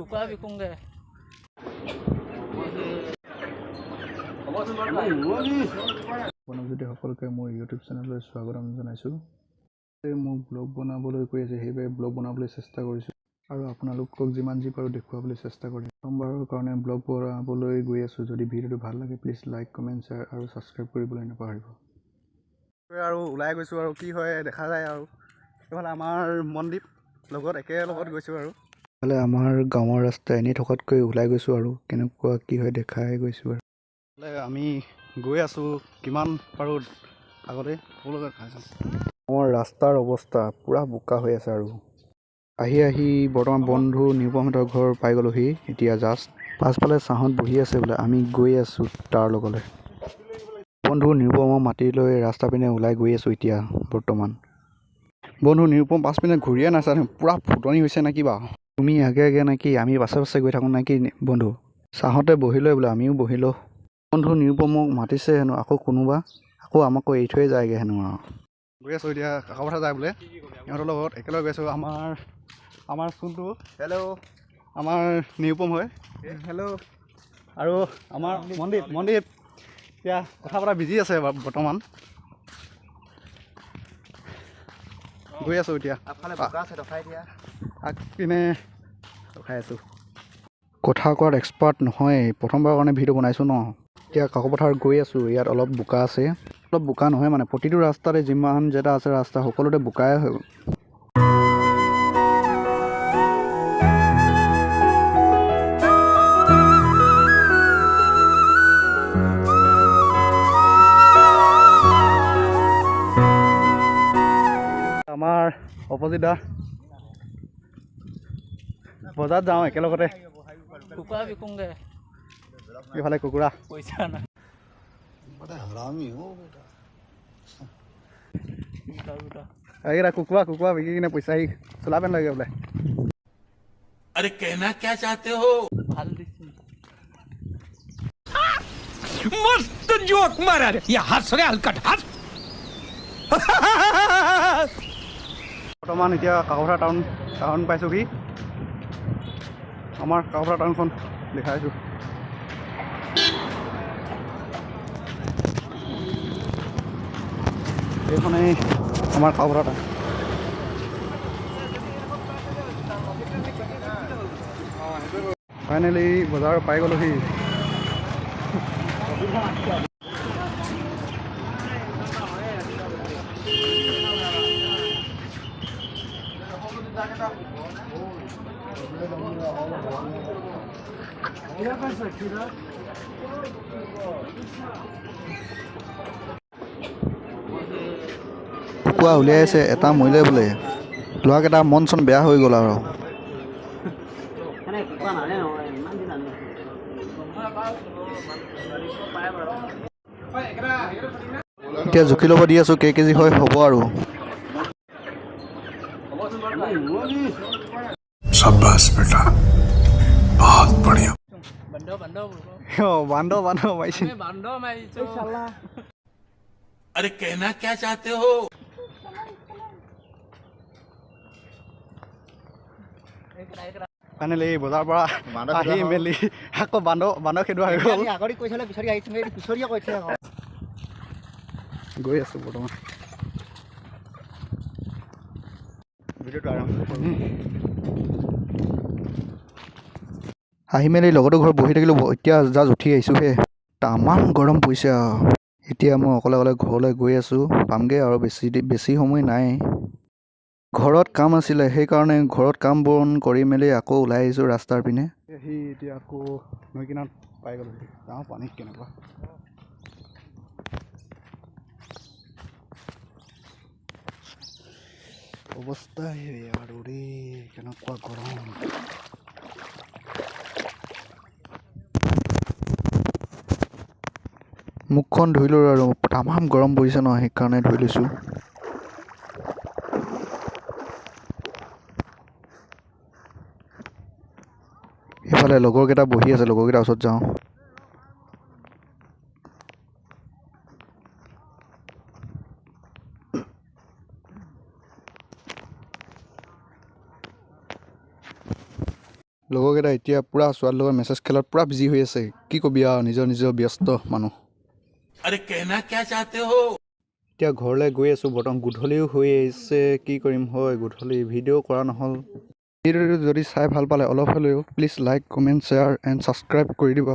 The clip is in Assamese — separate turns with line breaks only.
কুকুৰা বিকোংগে।
আপোনাক যদি সকলোকে মোৰ ইউটিউব চেনেললৈ স্বাগতম জনাইছোঁ। মোক ব্লগ বনাবলৈ কৈ আছে, সেইবাবে ব্লগ বনাবলৈ চেষ্টা কৰিছোঁ আৰু আপোনালোকক যিমান যি পাৰোঁ দেখুৱাবলৈ চেষ্টা কৰিম। প্ৰথমবাৰৰ কাৰণে ব্লগ বনাবলৈ গৈ আছোঁ। যদি ভিডিঅ'টো ভাল লাগে প্লিজ লাইক, কমেণ্ট, শ্বেয়াৰ আৰু ছাবস্ক্ৰাইব কৰিবলৈ নাপাহৰিব। আৰু ওলাই গৈছোঁ আৰু কি হয় দেখা যায় আৰু এইফালে আমাৰ মনদ্বীপ লগত একেলগত গৈছোঁ আৰু এইফালে আমাৰ গাঁৱৰ ৰাস্তা এনেই থকাতকৈ ওলাই গৈছোঁ আৰু কেনেকুৱা কি হয় দেখাই গৈছোঁ আৰু আমি গৈ আছোঁ কিমান পাৰোঁ আগতে সকলোকে খাইছোঁ। আমাৰ ৰাস্তাৰ অৱস্থা পূৰা বোকা হৈ আছে আৰু আহি বৰ্তমান বন্ধু নিৰুপমহঁতৰ ঘৰ পাই গ'লোহি। এতিয়া জাষ্ট পাছফালে ছাঁহত বহি আছে বোলে, আমি গৈ আছোঁ তাৰ লগলৈ। বন্ধু নিৰুপমৰ মাতি লৈ ৰাস্তা পিনে ওলাই গৈ আছোঁ এতিয়া বৰ্তমান। বন্ধু নিৰুপম পাছ পিনে ঘূৰিয়ে নাচানে, পূৰা ফুটনি হৈছে নে কিবা? তুমি আগে নেকি, আমি পাছে পাছে গৈ থাকোঁ নেকি বন্ধু? ছাঁহতে বহি লৈ বোলে আমিও বহিলোঁ। বন্ধু নিৰুপমক মাতিছে হেনো, আকৌ কোনোবা আকৌ আমাকো এৰি থৈ যায়গৈ হেনো আৰু গৈ আছোঁ এতিয়া কাকপথাৰ যায় বোলে। সিহঁতৰ লগত একেলগে গৈছোঁ। আমাৰ চুলটো হেল্ল', আমাৰ নিৰুপম হয় হেল্ল', আৰু আমাৰ মনদ্বীপ এতিয়া কথা পতা বিজি আছে বৰ্তমান। গৈ আছোঁ এতিয়া আগ পিনে ৰখাই আছোঁ। কথা কোৱাত এক্সপাৰ্ট নহয়, প্ৰথমবাৰৰ কাৰণে ভিডিঅ' বনাইছোঁ ন। এতিয়া কাকপথাৰ গৈ আছোঁ। ইয়াত অলপ বোকা আছে, অলপ বোকা নহয় মানে প্ৰতিটো ৰাস্তাতে যিমান যেটা আছে ৰাস্তা সকলোতে বোকাই হৈ গ'ল। আমাৰ অপজিত বজাৰত যাওঁ একেলগতে।
কুকুৰা বিকোংগে।
এইফালে কুকুৰা
পইচা নাই।
এইকেইটা কুকুৰা বিকি কিনে পইচা আহি চোলা পেন লাগে বোলে।
अरे कहना क्या चाहते हो? ভাল দিছি। मस्त जोक मारा रे, ये हंस रे हलकट हंस।
বৰ্তমান এতিয়া কাকপথাৰ টাউন পাইছোঁহি। আমাৰ কাকপথাৰ টাউনখন দেখাইছোঁ। এইখনেই আমাৰ কাকপথাৰ টাউন। ফাইনেলি বজাৰ পাই গ'লোহি। কুকুৰা উলিয়াইছে, এটা মৰিলে বোলে। ল'ৰাকেইটা মন চন বেয়া হৈ গ'ল আৰু এতিয়া জুখি ল'ব দি আছোঁ কেজি হয় হ'ব আৰু शाबाश बेटा बहुत बढ़िया। बांधो मारिছে।
अरे कहना क्या चाहते हो?
ফাইনেলি বজাৰৰ পৰা আহি মেলি আকৌ বান্ধ খেদোৱা হৈ গ'ল। গৈ আছোঁ বৰ্তমান ভিডিঅ'টো আহি মেলি লগতো ঘৰত বহি থাকিলোঁ। এতিয়া জাষ্ট উঠি আহিছোঁহে, তামাম গৰম পৰিছে আৰু এতিয়া মই অকলে ঘৰলৈ গৈ আছোঁ। পামগৈ আৰু বেছি সময় নাই। ঘৰত কাম আছিলে, সেইকাৰণে ঘৰত কাম বন কৰি মেলি আকৌ ওলাই আহিছোঁ ৰাস্তাৰ পিনে। এতিয়া আকৌ নৈ কিনাৰত পাই গ'লোঁ। যাওঁ পানী কেনেকুৱা অৱস্থাই আৰু দেই, কেনেকুৱা গৰম। মুখখন ধুই ল'লোঁ আৰু তামাম গৰম পৰিছে ন, সেইকাৰণে ধুই লৈছোঁ। এইফালে লগৰকেইটা বহি আছে, লগৰকেইটাৰ ওচৰত যাওঁ। লগৰকেইটা এতিয়া পূৰা ছোৱালীৰ লগত মেছেজ খেলাত পূৰা বিজি হৈ আছে কি কবি আৰু নিজৰ ব্যস্ত মানুহ
अरे कहना क्या चाहते हो
এতিয়া ঘৰলৈ গৈ আছোঁ বৰ্তমান গধূলিও হৈ আহিছে কি কৰিম হয় গধূলি ভিডিঅ' কৰা নহ'ল ভিডিঅ'টো যদি চাই ভাল পালে অলপ হ'লেও please like comment share and subscribe কৰি দিব